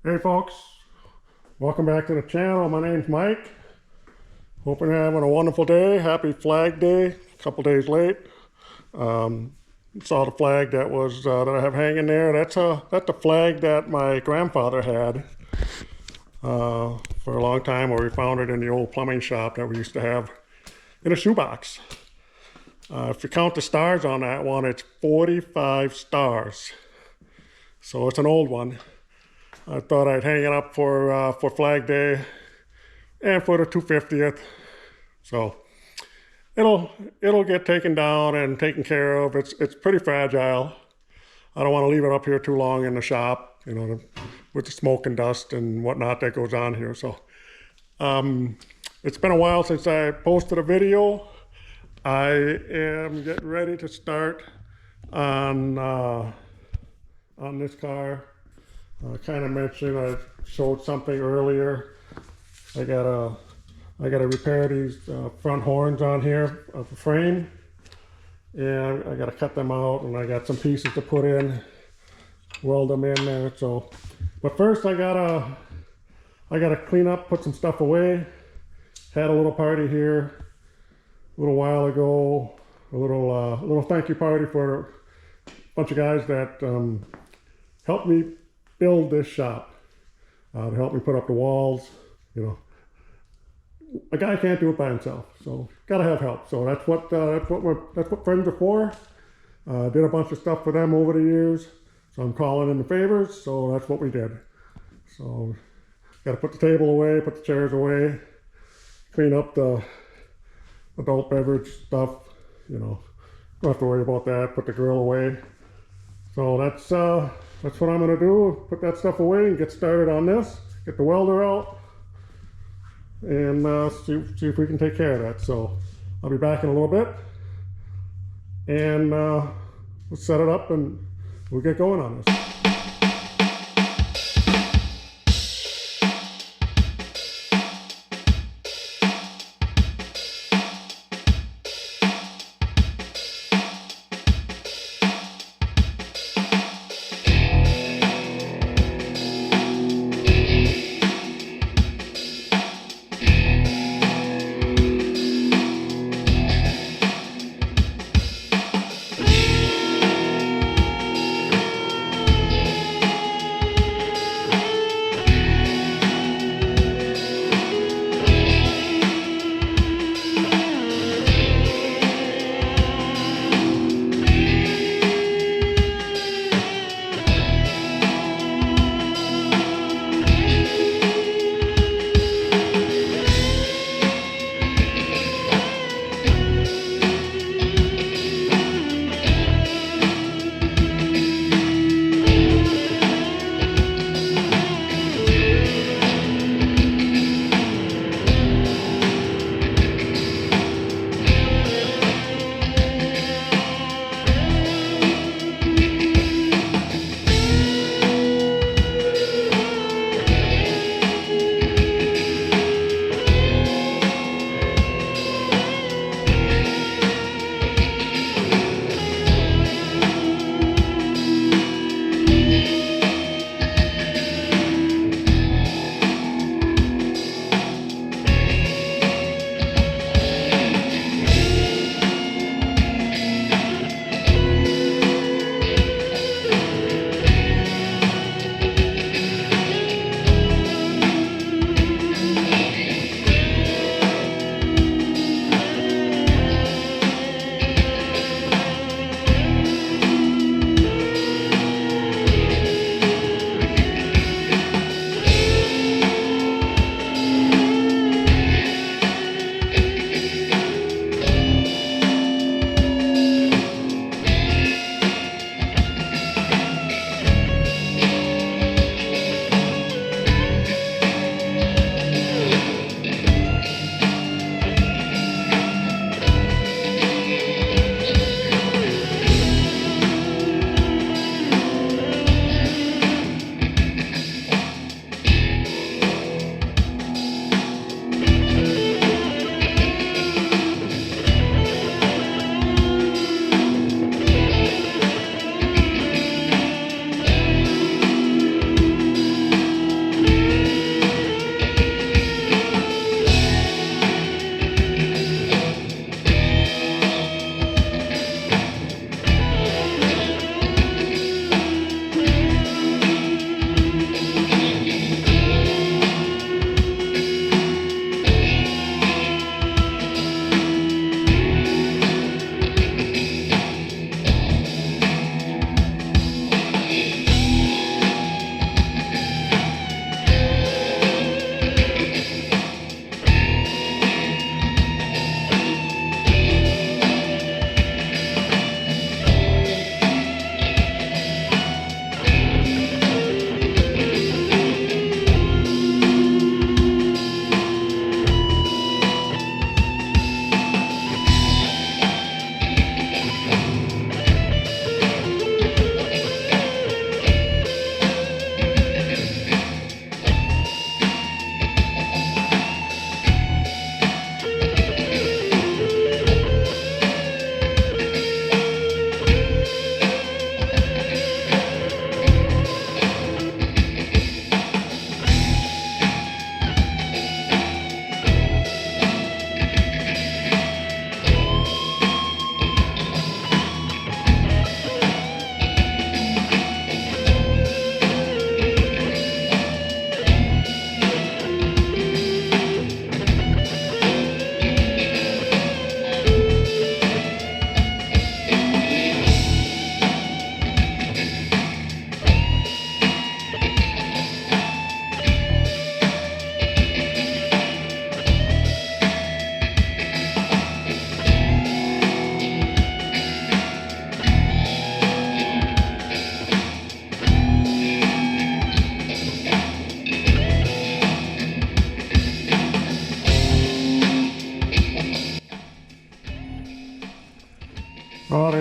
Hey folks, welcome back to the channel. My name's Mike. Hoping you're having a wonderful day. Happy Flag Day. A couple days late. Saw the flag that I have hanging there. That's the flag that my grandfather had for a long time, where we found it in the old plumbing shop that we used to have in a shoebox. If you count the stars on that one, it's 45 stars. So it's an old one. I thought I'd hang it up for Flag Day and for the 250th. So it'll get taken down and taken care of. It's pretty fragile. I don't want to leave it up here too long in the shop, with the smoke and dust and whatnot that goes on here. So it's been a while since I posted a video. I am getting ready to start on this car. I kind of mentioned, I showed something earlier. I gotta repair these front horns on here of the frame, and I gotta cut them out, and I got some pieces to put in, weld them in there. So, but first I gotta clean up, put some stuff away. Had a little party here a little while ago, a little thank you party for a bunch of guys that helped me build this shop, to help me put up the walls. A guy can't do it by himself, so gotta have help. So that's what friends are for. Did a bunch of stuff for them over the years, so I'm calling in the favors. So that's what we did. So gotta put the table away, put the chairs away, clean up the adult beverage stuff. Don't have to worry about that. Put the grill away. So that's what I'm gonna do. Put that stuff away and get started on this. Get the welder out and see if we can take care of that. So I'll be back in a little bit, and we'll set it up and we'll get going on this.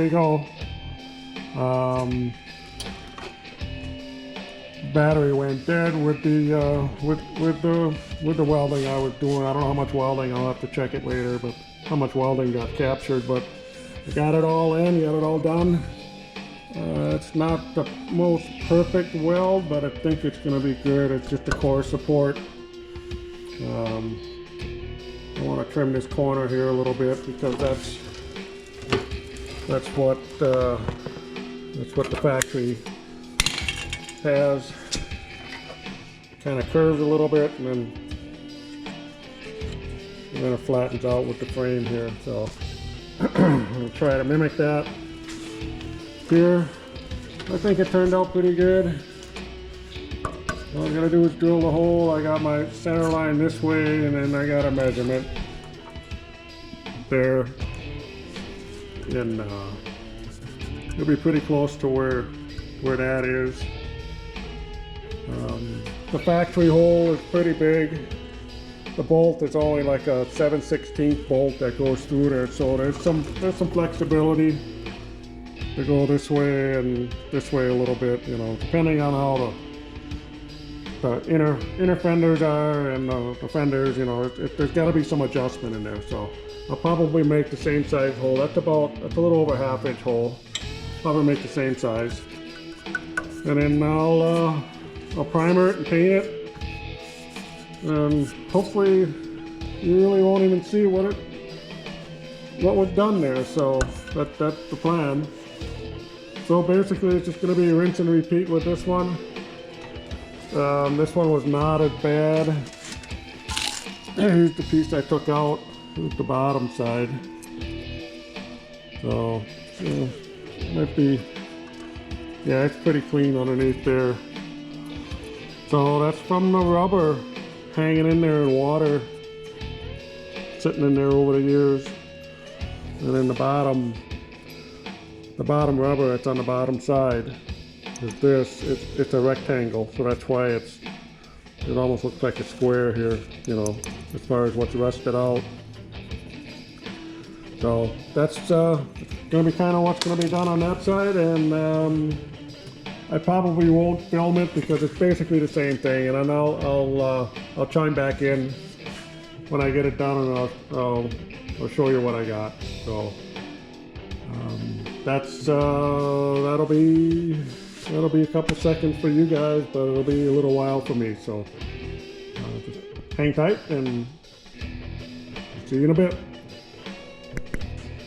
there you go. Battery went dead with the with the welding I was doing. I don't know how much welding. I'll have to check it later, but how much welding got captured. But I got it all in. Got it all done. It's not the most perfect weld, but I think it's going to be good. It's just the core support. I want to trim this corner here a little bit because that's what the factory has. Kind of curves a little bit, and then it flattens out with the frame here. So I'm going to try to mimic that here. I think it turned out pretty good. All I'm going to do is drill the hole. I got my center line this way, and then I got a measurement there. And it'll be pretty close to where that is. The factory hole is pretty big. The bolt is only like a 7/16 bolt that goes through there, so there's some flexibility to go this way and this way a little bit, you know, depending on how the inner fenders are and the fenders, you know, there's got to be some adjustment in there. So I'll probably make the same size hole. That's a little over 1/2 inch hole. Probably make the same size, and then I'll primer it and paint it, and hopefully you really won't even see what was done there. So that's the plan. So basically it's just going to be rinse and repeat with this one. This one was not as bad. Here's the piece I took out. Here's the bottom side. So might be, yeah, it's pretty clean underneath there. So that's from the rubber hanging in there in water, sitting in there over the years. And then the bottom rubber that's on the bottom side is this. It's a rectangle, so that's why it almost looks like a square here, you know, as far as what's rusted out. So that's gonna be kind of what's gonna be done on that side, and I probably won't film it because it's basically the same thing, and then I'll chime back in when I get it done, and I'll show you what I got. So that'll be a couple seconds for you guys, but it'll be a little while for me. So just hang tight, and see you in a bit.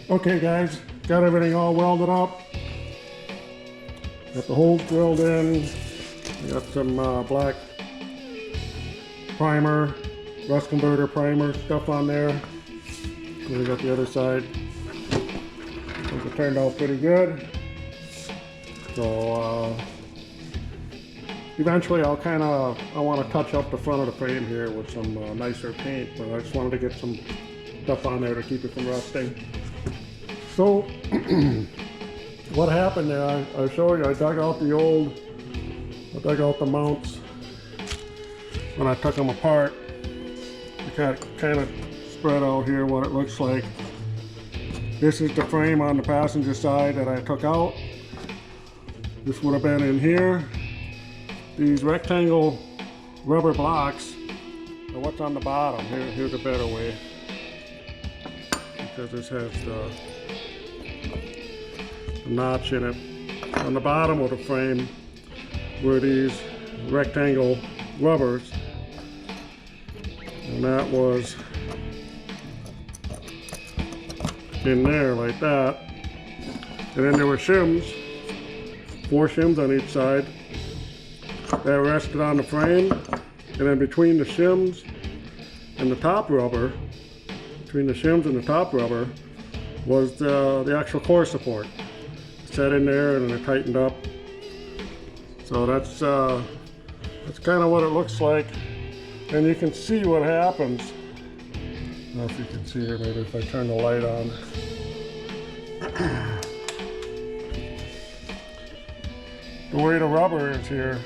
Okay guys, got everything all welded up. Got the holes drilled in. I got some black primer, rust converter primer stuff on there. And we got the other side. I think it turned out pretty good. So eventually I want to touch up the front of the frame here with some nicer paint, but I just wanted to get some stuff on there to keep it from rusting. So what happened there, I'll show you. I dug out the mounts when I took them apart. I kind of spread out here what it looks like. This is the frame on the passenger side that I took out. This would have been in here. These rectangle rubber blocks are what's on the bottom. Here's a better way, because this has the notch in it. On the bottom of the frame were these rectangle rubbers, and that was in there like that. And then there were shims, 4 shims on each side that rested on the frame, and then between the shims and the top rubber, was the actual core support. Set in there and it tightened up. So that's kind of what it looks like, and you can see what happens. I don't know if you can see it, maybe if I turn the light on. The way the rubber is here,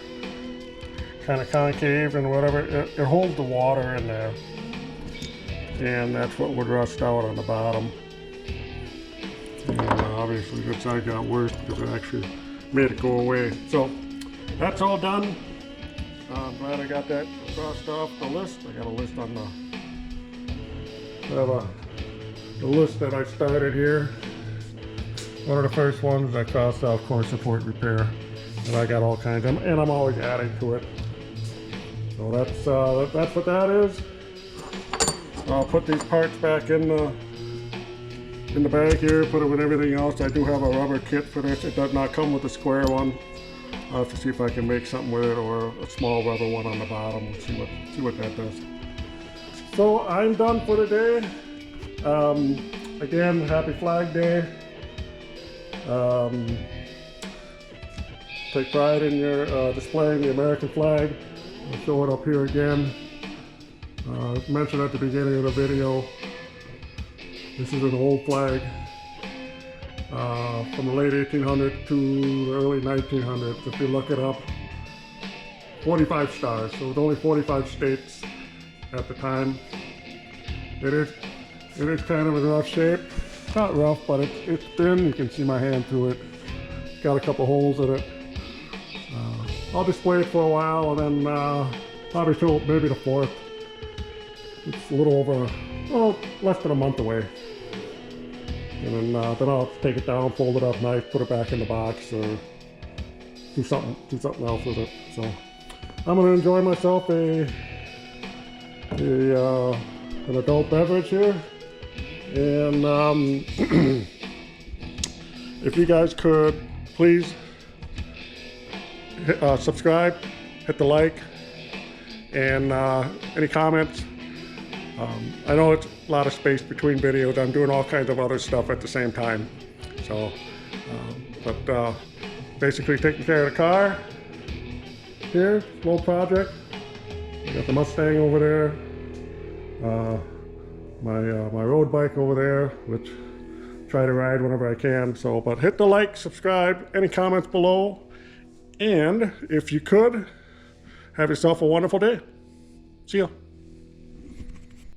kind of concave and whatever, it holds the water in there, and that's what would rust out on the bottom. And obviously this side got worse because it actually made it go away. So that's all done. I'm glad I got that crossed off the list. I got a list on the list that I started here. One of the first ones I crossed off core support repair, and I got all kinds of them, and I'm always adding to it. So that's what that is. I'll put these parts back in the bag here, put it with everything else. I do have a rubber kit for this. It does not come with a square one. I'll have to see if I can make something with it, or a small rubber one on the bottom, and see what that does. So I'm done for the day. Again, happy Flag Day. Take pride in your displaying the American flag. I'll show it up here again. Mentioned at the beginning of the video, this is an old flag from the late 1800s to the early 1900s. If you look it up, 45 stars. So it was only 45 states at the time. It is kind of in rough shape. Not rough, but it's thin. You can see my hand through it. Got a couple holes in it. I'll display it for a while, and then probably till maybe the 4th. It's a little over, well, less than a month away. And then I'll take it down, fold it up nice, put it back in the box, or do something else with it. So I'm gonna enjoy myself an adult beverage here. And if you guys could please subscribe, hit the like, and any comments. I know it's a lot of space between videos. I'm doing all kinds of other stuff at the same time. So, but basically taking care of the car here, little project. I got the Mustang over there. My road bike over there, which try to ride whenever I can. So, but hit the like, subscribe, any comments below, and if you could, have yourself a wonderful day. See ya.